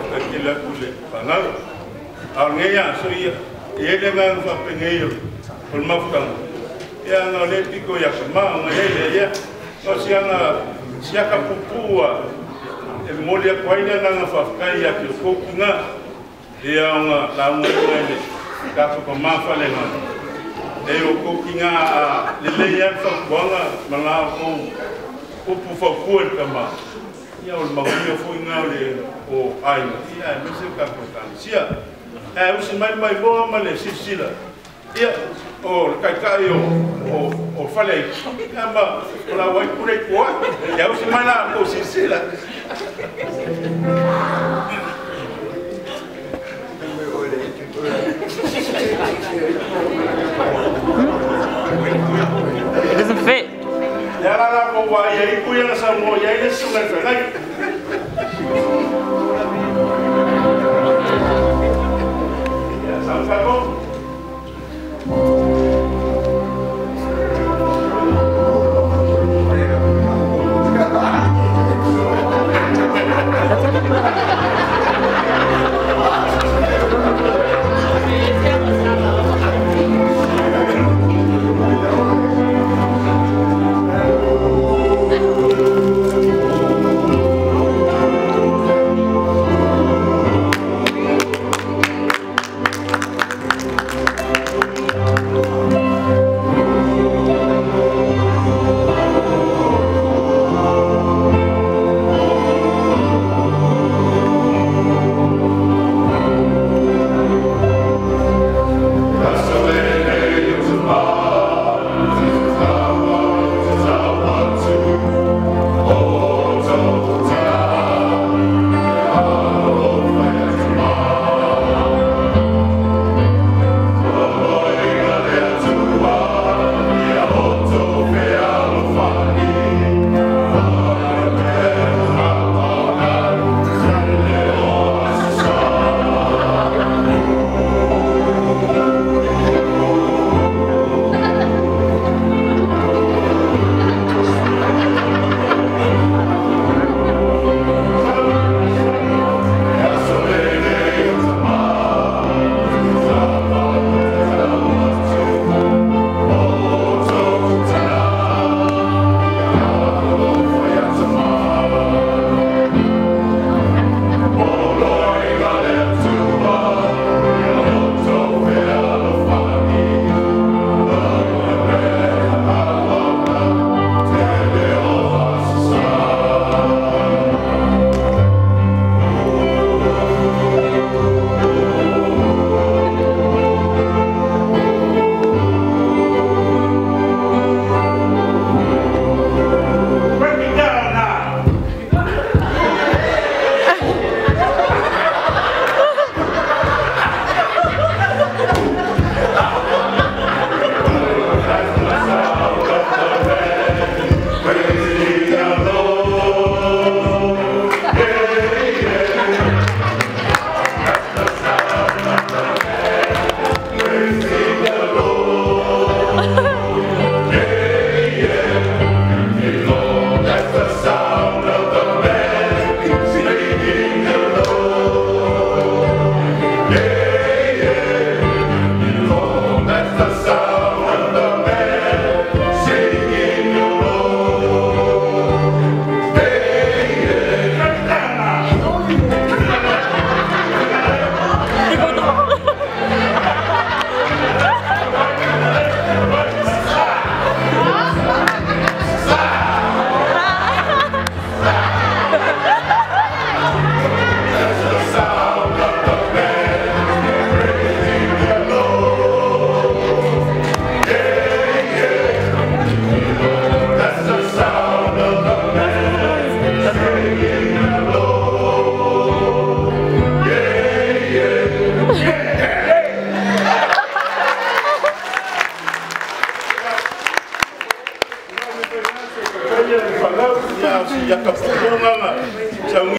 whakakila kule whangaro. Au ngeia so ia, ele ngang whapengeio, kul mafutanga. Ia ngā le piko ia kamaa, ngā hele ia, ngā siaka pupua, e moli a kwaina ngā whafkai ia ki o kōkinga, ia ngā launga ile, ka whakamawhale ngā. E o kōkinga lele ia whakuanga, mga o upu whakua ka maa. Ia o mahuia fui ngā o aina, ia e mese ka kōtani. Sia, usi mai moa ma le sisila. Ia, o kai o whale, ia ma, o la wai kure kua, ia usi mai la o sisila.